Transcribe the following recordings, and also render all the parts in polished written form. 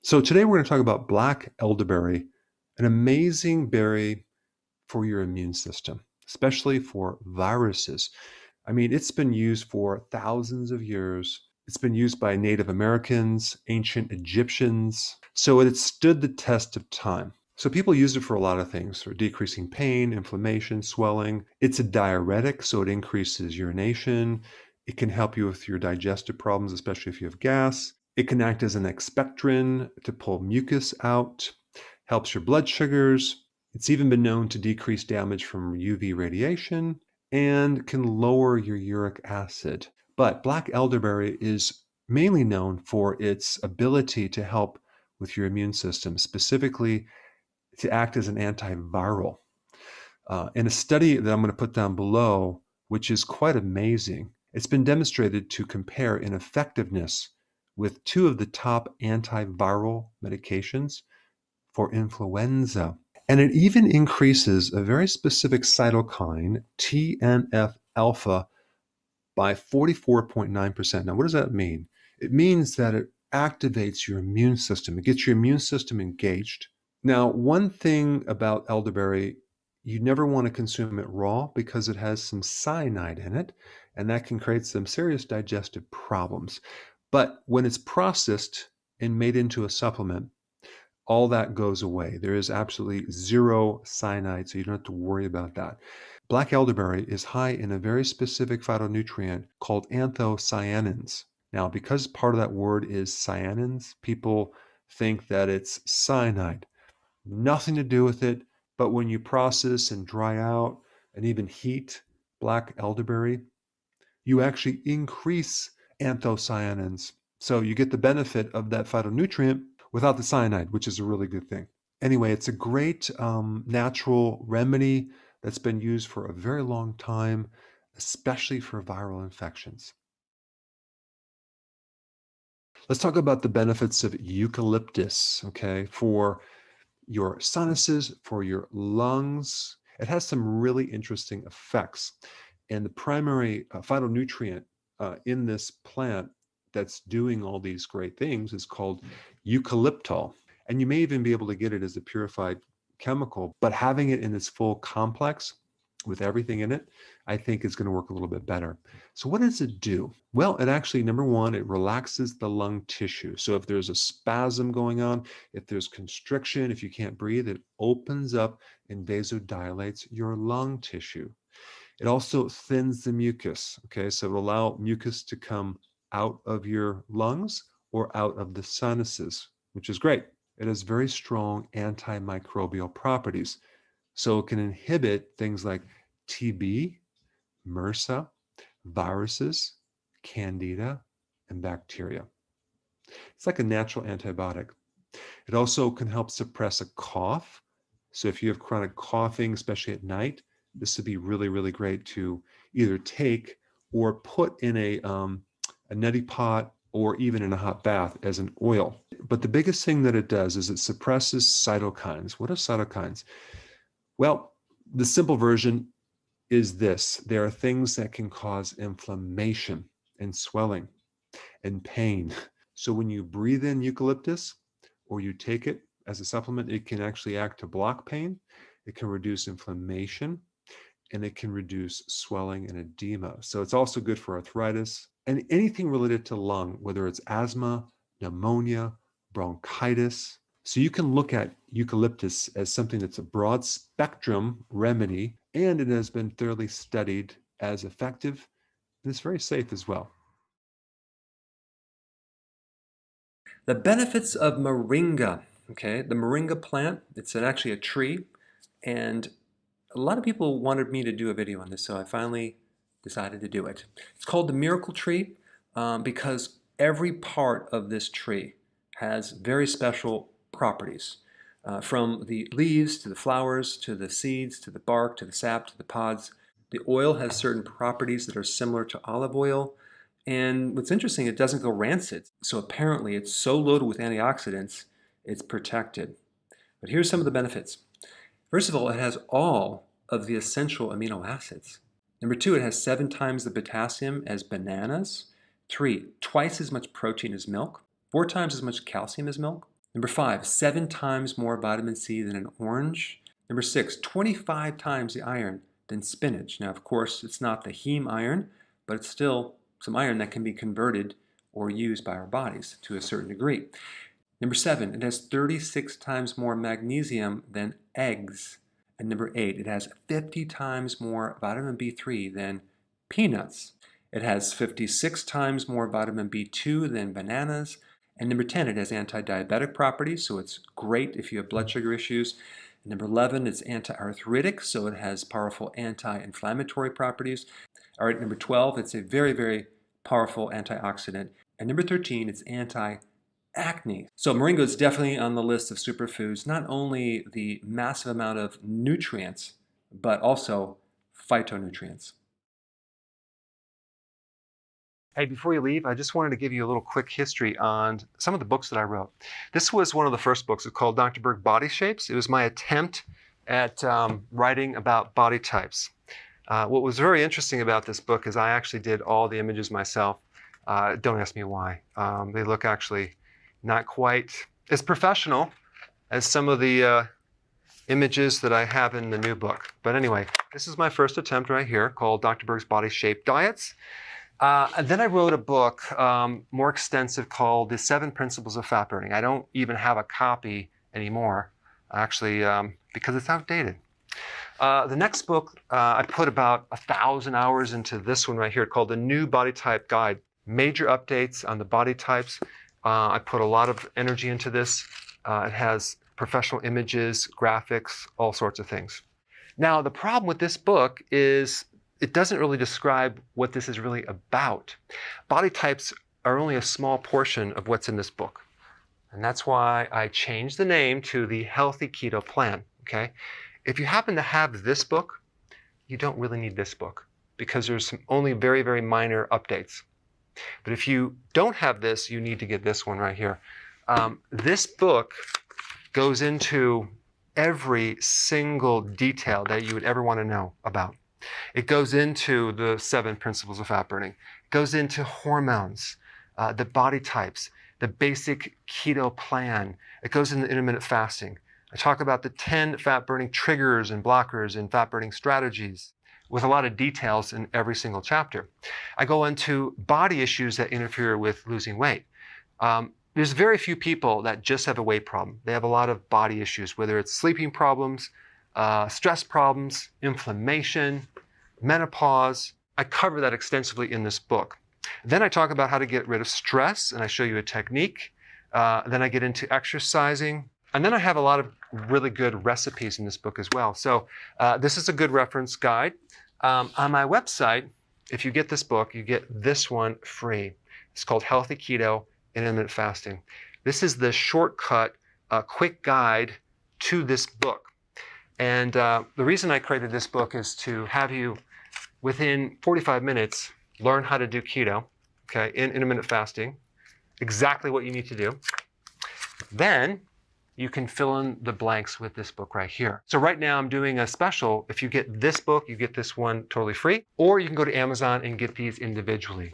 So today we're going to talk about black elderberry, an amazing berry for your immune system, especially for viruses. I mean, it's been used for thousands of years. It's been used by Native Americans, ancient Egyptians. So it stood the test of time. So people use it for a lot of things, for decreasing pain, inflammation, swelling. It's a diuretic, so it increases urination. It can help you with your digestive problems, especially if you have gas. It can act as an expectorant to pull mucus out, helps your blood sugars. It's even been known to decrease damage from UV radiation and can lower your uric acid. But black elderberry is mainly known for its ability to help with your immune system, specifically to act as an antiviral. In a study that I'm going to put down below, which is quite amazing, it's been demonstrated to compare in effectiveness with two of the top antiviral medications for influenza. And it even increases a very specific cytokine, TNF alpha, by 44.9%. Now, what does that mean? It means that it activates your immune system. It gets your immune system engaged. Now, one thing about elderberry, you never want to consume it raw because it has some cyanide in it, and that can create some serious digestive problems. But when it's processed and made into a supplement, all that goes away. There is absolutely zero cyanide, so you don't have to worry about that. Black elderberry is high in a very specific phytonutrient called anthocyanins. Now, because part of that word is cyanins, people think that it's cyanide. Nothing to do with it, but when you process and dry out and even heat black elderberry, you actually increase anthocyanins. So you get the benefit of that phytonutrient without the cyanide, which is a really good thing. Anyway, it's a great natural remedy that's been used for a very long time, especially for viral infections. Let's talk about the benefits of eucalyptus, okay, for your sinuses, for your lungs. It has some really interesting effects. And the primary phytonutrient in this plant that's doing all these great things is called eucalyptol. And you may even be able to get it as a purified chemical, but having it in its full complex with everything in it, I think is going to work a little bit better. So what does it do? Well, it actually, number one, it relaxes the lung tissue. So if there's a spasm going on, if there's constriction, if you can't breathe, it opens up and vasodilates your lung tissue. It also thins the mucus, okay? So it'll allow mucus to come out of your lungs or out of the sinuses, which is great. It has very strong antimicrobial properties. So it can inhibit things like TB, MRSA, viruses, candida, and bacteria. It's like a natural antibiotic. It also can help suppress a cough. So if you have chronic coughing, especially at night, this would be really, really great to either take or put in a neti pot or even in a hot bath as an oil. But the biggest thing that it does is it suppresses cytokines. What are cytokines? Well, the simple version is this. There are things that can cause inflammation and swelling and pain. So when you breathe in eucalyptus or you take it as a supplement, it can actually act to block pain. It can reduce inflammation and it can reduce swelling and edema. So it's also good for arthritis and anything related to lung, whether it's asthma, pneumonia, bronchitis. So you can look at eucalyptus as something that's a broad spectrum remedy, and it has been thoroughly studied as effective, and it's very safe as well. The benefits of moringa, okay? The moringa plant, it's actually a tree, and a lot of people wanted me to do a video on this, so I finally decided to do it. It's called the miracle tree because every part of this tree has very special properties. From the leaves to the flowers to the seeds to the bark to the sap to the pods. The oil has certain properties that are similar to olive oil. And what's interesting, it doesn't go rancid. So apparently it's so loaded with antioxidants, it's protected. But here's some of the benefits. First of all, it has all of the essential amino acids. Number two, it has 7 times the potassium as bananas. 3, twice as much protein as milk. 4 times as much calcium as milk. Number 5, 7 times more vitamin C than an orange. Number 6, 25 times the iron than spinach. Now, of course, it's not the heme iron, but it's still some iron that can be converted or used by our bodies to a certain degree. Number 7, it has 36 times more magnesium than eggs. And number 8, it has 50 times more vitamin B3 than peanuts. It has 56 times more vitamin B2 than bananas. And number 10, it has anti-diabetic properties, so it's great if you have blood sugar issues. And number 11, it's anti-arthritic, so it has powerful anti-inflammatory properties. All right, number 12, it's a very, very powerful antioxidant. And number 13, it's anti-acne. So moringa is definitely on the list of superfoods, not only the massive amount of nutrients, but also phytonutrients. Hey, before you leave, I just wanted to give you a little quick history on some of the books that I wrote. This was one of the first books. It's called Dr. Berg Body Shapes. It was my attempt at writing about body types. What was very interesting about this book is I actually did all the images myself. Don't ask me why. They look actually not quite as professional as some of the images that I have in the new book. But anyway, this is my first attempt right here called Dr. Berg's Body Shape Diets. And then I wrote a book more extensive called The 7 Principles of Fat Burning. I don't even have a copy anymore, actually, because it's outdated. The next book, I put about 1,000 hours into this one right here called The New Body Type Guide. Major updates on the body types. I put a lot of energy into this. It has professional images, graphics, all sorts of things. Now, the problem with this book is it doesn't really describe what this is really about. Body types are only a small portion of what's in this book. And that's why I changed the name to the Healthy Keto Plan, okay? If you happen to have this book, you don't really need this book because there's only very, very minor updates. But if you don't have this, you need to get this one right here. This book goes into every single detail that you would ever want to know about. It goes into the 7 principles of fat burning. It goes into hormones, the body types, the basic keto plan. It goes into intermittent fasting. I talk about the 10 fat burning triggers and blockers and fat burning strategies with a lot of details in every single chapter. I go into body issues that interfere with losing weight. There's very few people that just have a weight problem. They have a lot of body issues, whether it's sleeping problems, stress problems, inflammation, menopause. I cover that extensively in this book. Then I talk about how to get rid of stress, and I show you a technique. Then I get into exercising. And then I have a lot of really good recipes in this book as well. So this is a good reference guide. On my website, if you get this book, you get this one free. It's called Healthy Keto and Intermittent Fasting. This is the shortcut, quick guide to this book. And the reason I created this book is to have you, within 45 minutes, learn how to do keto, okay, in intermittent fasting, exactly what you need to do. Then you can fill in the blanks with this book right here. So right now I'm doing a special. If you get this book, you get this one totally free, or you can go to Amazon and get these individually.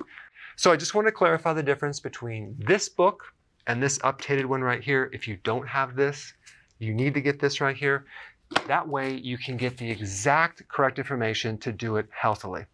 So I just want to clarify the difference between this book and this updated one right here. If you don't have this, you need to get this right here. That way you can get the exact correct information to do it healthily.